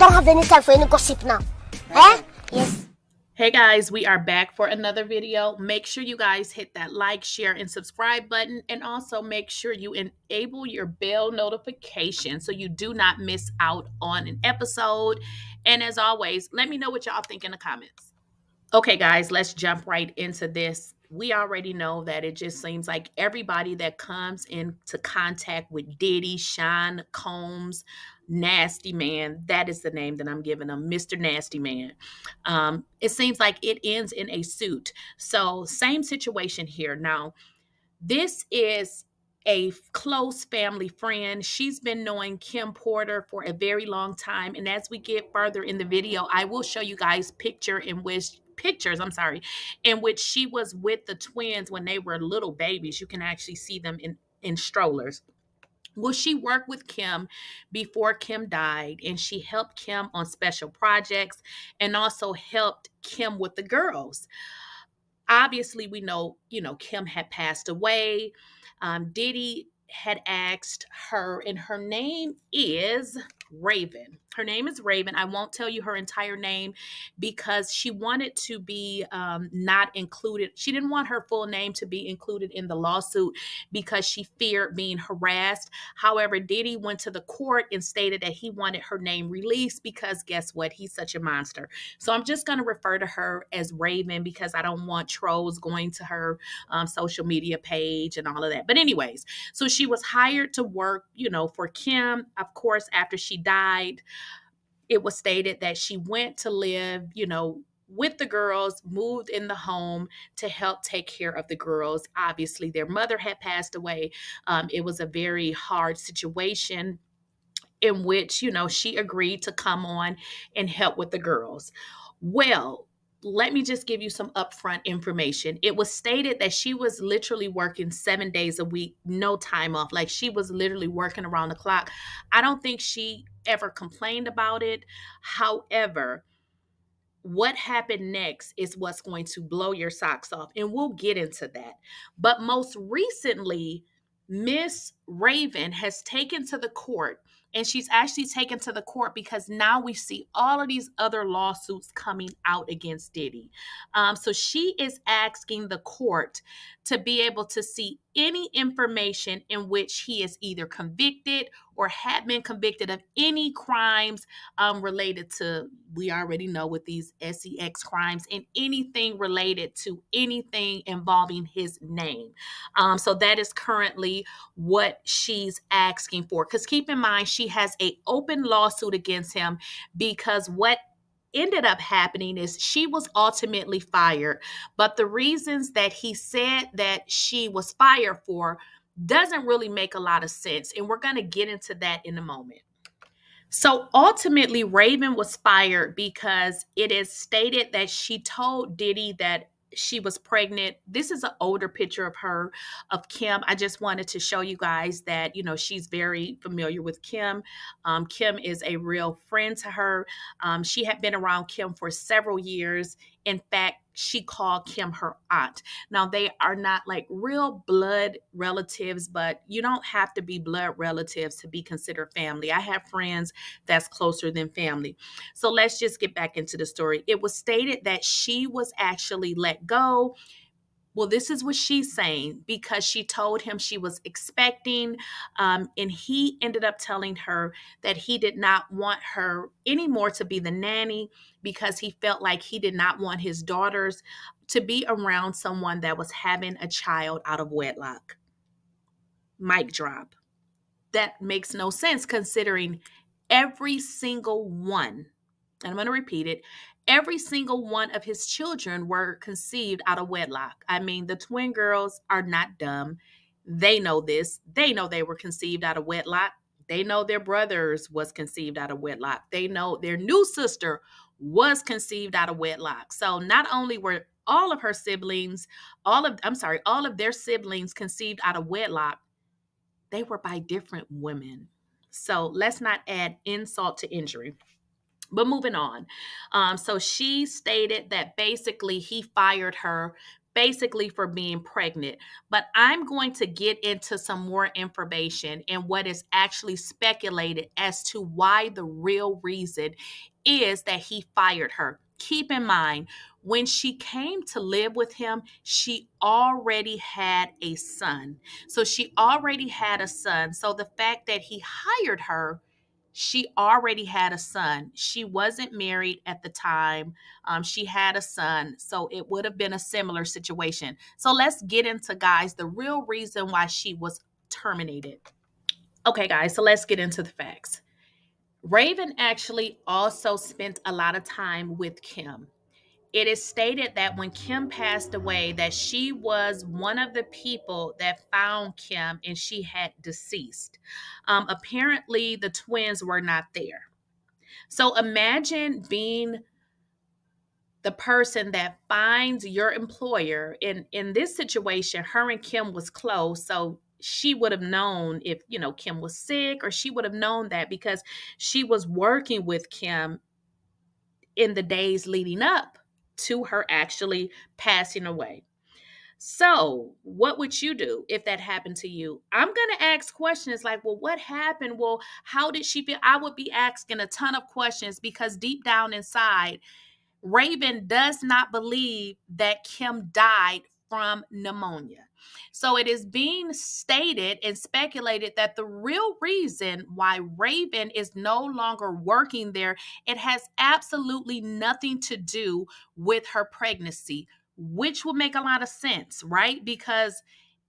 don't have any time for any gossip now. Eh? Yes. Hey guys, we are back for another video. Make sure you guys hit that like, share, and subscribe button, and also make sure you enable your bell notification so you do not miss out on an episode. And as always, let me know what y'all think in the comments. Okay guys, let's jump right into this. We already know that it just seems like everybody that comes into contact with Diddy, Sean Combs, Nasty Man, that is the name that I'm giving him, Mr. Nasty Man. It seems like it ends in a suit. So same situation here. Now, this is a close family friend. She's been knowing Kim Porter for a very long time. And as we get further in the video, I will show you guys pictures, in which she was with the twins when they were little babies. You can actually see them in strollers. Well, she worked with Kim before Kim died, and she helped Kim on special projects and also helped Kim with the girls. Obviously, we know, Kim had passed away. Diddy had asked her, and her name is Raven. Her name is Raven. I won't tell you her entire name because she wanted to be not included. She didn't want her full name to be included in the lawsuit because she feared being harassed. However, Diddy went to the court and stated that he wanted her name released because guess what? He's such a monster. So I'm just going to refer to her as Raven because I don't want trolls going to her social media page and all of that. But anyways, so she was hired to work, for Kim. Of course, after she died, it was stated that she went to live, with the girls, moved in the home to help take care of the girls. Obviously, their mother had passed away. It was a very hard situation in which, she agreed to come on and help with the girls. Well, let me just give you some upfront information. It was stated that she was literally working 7 days a week, no time off. Like she was literally working around the clock. I don't think she ever complained about it. However, what happened next is what's going to blow your socks off, and we'll get into that. But most recently, Miss Raven has taken to the court, and she's actually taken to the court because now we see all of these other lawsuits coming out against Diddy. So she is asking the court to be able to see any information in which he is either convicted or had been convicted of any crimes related to, we already know with these sex crimes, and anything related to anything involving his name. So that is currently what she's asking for. Because keep in mind, she has an open lawsuit against him because what ended up happening is she was ultimately fired. But the reasons that he said that she was fired for doesn't really make a lot of sense. And we're going to get into that in a moment. So ultimately, Raven was fired because it is stated that she told Diddy that she was pregnant. This is an older picture of her, of Kim. I just wanted to show you guys that, she's very familiar with Kim. Kim is a real friend to her. She had been around Kim for several years. In fact, she called Kim her aunt. Now, they are not like real blood relatives, but you don't have to be blood relatives to be considered family. I have friends that's closer than family. So let's just get back into the story. It was stated that she was actually let go. Well, this is what she's saying because she told him she was expecting, and he ended up telling her that he did not want her anymore to be the nanny because he felt like he did not want his daughters to be around someone that was having a child out of wedlock. Mic drop. That makes no sense considering every single one, and I'm going to repeat it, every single one of his children were conceived out of wedlock. I mean, the twin girls are not dumb. They know this. They know they were conceived out of wedlock. They know their brothers was conceived out of wedlock. They know their new sister was conceived out of wedlock. So not only were all of her siblings, all of their siblings conceived out of wedlock, they were by different women. So let's not add insult to injury. But moving on. So she stated that basically he fired her basically for being pregnant. But I'm going to get into some more information and what is actually speculated as to why the real reason is that he fired her. Keep in mind, when she came to live with him, she already had a son. So she already had a son. So the fact that he hired her, she already had a son. She wasn't married at the time. She had a son. So it would have been a similar situation. So let's get into, guys, the real reason why she was terminated. Okay, guys, so let's get into the facts. Raven actually also spent a lot of time with Kim. It is stated that when Kim passed away, that she was one of the people that found Kim and she had deceased. Apparently, the twins were not there. So imagine being the person that finds your employer. In this situation, her and Kim was close, so she would have known if, Kim was sick, or she would have known that because she was working with Kim in the days leading up to her actually passing away. So, what would you do if that happened to you? I'm going to ask questions like, well, what happened? Well, how did she feel? I would be asking a ton of questions because deep down inside, Raven does not believe that Kim died from pneumonia. So it is being stated and speculated that the real reason why Raven is no longer working there, it has absolutely nothing to do with her pregnancy, which would make a lot of sense, right? Because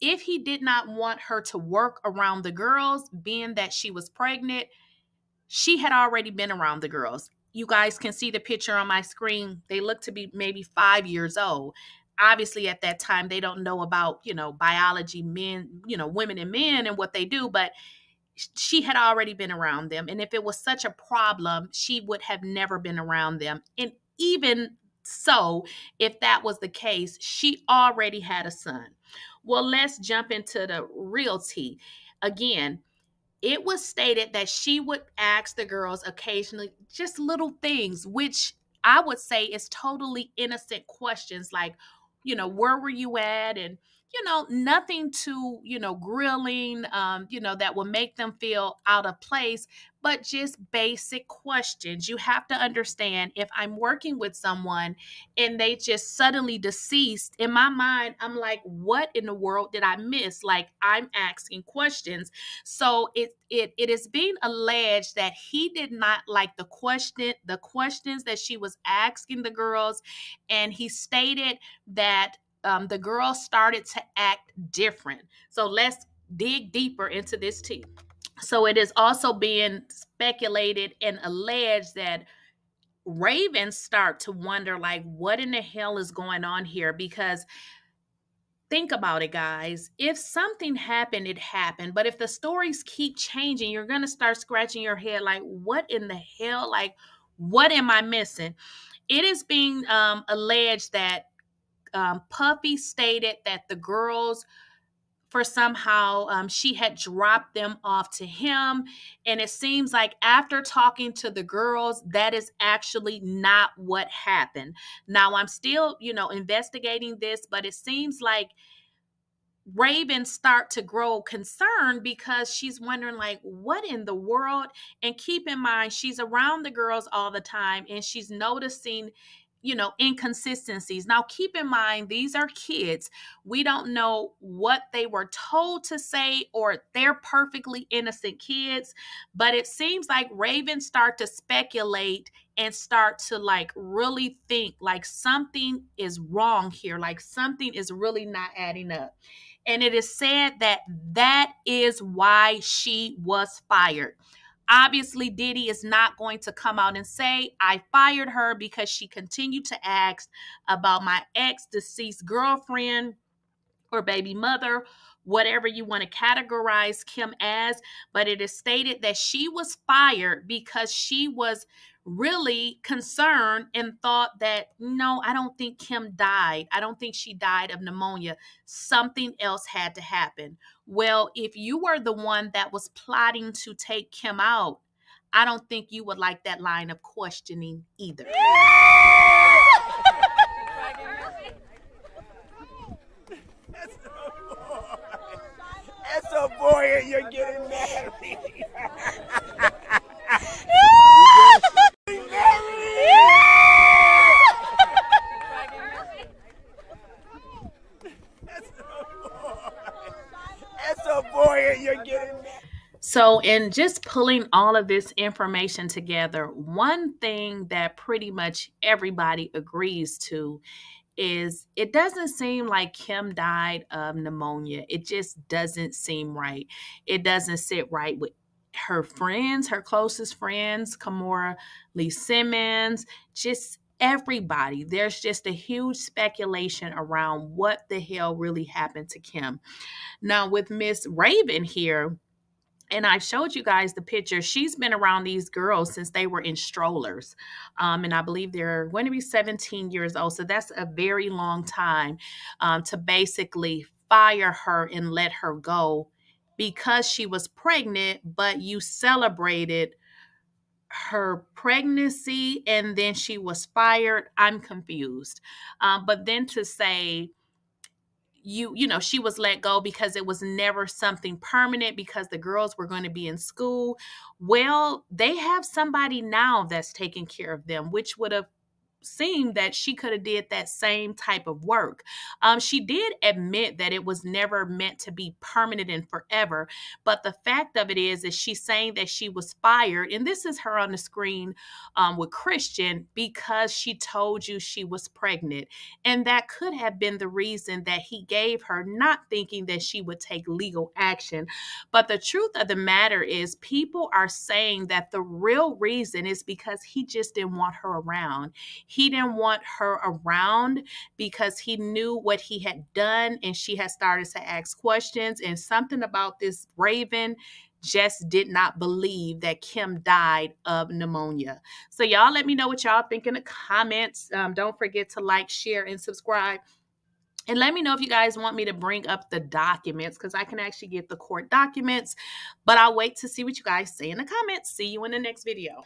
if he did not want her to work around the girls, being that she was pregnant, she had already been around the girls. You guys can see the picture on my screen. They look to be maybe 5 years old. Obviously, at that time, they don't know about, biology, men, women and men and what they do, but she had already been around them. And if it was such a problem, she would have never been around them. And even so, if that was the case, she already had a son. Well, let's jump into the real tea. Again, it was stated that she would ask the girls occasionally just little things, which I would say is totally innocent questions like, where were you at? And, nothing too, grilling, that will make them feel out of place, but just basic questions. You have to understand, if I'm working with someone and they just suddenly deceased, in my mind, I'm like, what in the world did I miss? Like, I'm asking questions. So it is being alleged that he did not like the questions that she was asking the girls, and he stated that the girls started to act different. So let's dig deeper into this tea. So it is also being speculated and alleged that Ravens start to wonder, like, what in the hell is going on here? Because think about it, guys. If something happened, it happened. But if the stories keep changing, you're going to start scratching your head like, what in the hell? Like, what am I missing? It is being alleged that Puffy stated that the girls, for somehow, she had dropped them off to him. And it seems like after talking to the girls, that is actually not what happened. Now, I'm still, investigating this, but it seems like Raven start to grow concerned because she's wondering, like, what in the world? And keep in mind, she's around the girls all the time and she's noticing, inconsistencies. Now, keep in mind, these are kids. We don't know what they were told to say, or they're perfectly innocent kids. But it seems like Raven start to speculate and start to like really think like something is wrong here, like something is really not adding up. And it is said that that is why she was fired. Obviously, Diddy is not going to come out and say, I fired her because she continued to ask about my ex-deceased girlfriend or baby mother, whatever you want to categorize Kim as. But it is stated that she was fired because she was really concerned and thought that, no, I don't think Kim died. I don't think she died of pneumonia. Something else had to happen. Well, if you were the one that was plotting to take Kim out, I don't think you would like that line of questioning either. boy and you're getting married. That's a boy and you're getting married. So, in just pulling all of this information together, one thing that pretty much everybody agrees to is it doesn't seem like Kim died of pneumonia. It just doesn't seem right. It doesn't sit right with her friends, her closest friends, Kimora Lee Simmons, just everybody. There's just a huge speculation around what the hell really happened to Kim. Now, with Miss Raven here, and I showed you guys the picture. She's been around these girls since they were in strollers. And I believe they're going to be 17 years old. So that's a very long time to basically fire her and let her go because she was pregnant, but you celebrated her pregnancy and then she was fired. I'm confused. But then to say, you know, she was let go because it was never something permanent because the girls were going to be in school. Well, they have somebody now that's taking care of them, which would have seemed that she could have did that same type of work. She did admit that it was never meant to be permanent and forever. But the fact of it is she's saying that she was fired. And this is her on the screen with Christian because she told you she was pregnant. And that could have been the reason that he gave her, not thinking that she would take legal action. But the truth of the matter is people are saying that the real reason is because he just didn't want her around. He didn't want her around because he knew what he had done and she had started to ask questions, and something about this Raven just did not believe that Kim died of pneumonia. So y'all let me know what y'all think in the comments. Don't forget to like, share, and subscribe. And let me know if you guys want me to bring up the documents because I can actually get the court documents. But I'll wait to see what you guys say in the comments. See you in the next video.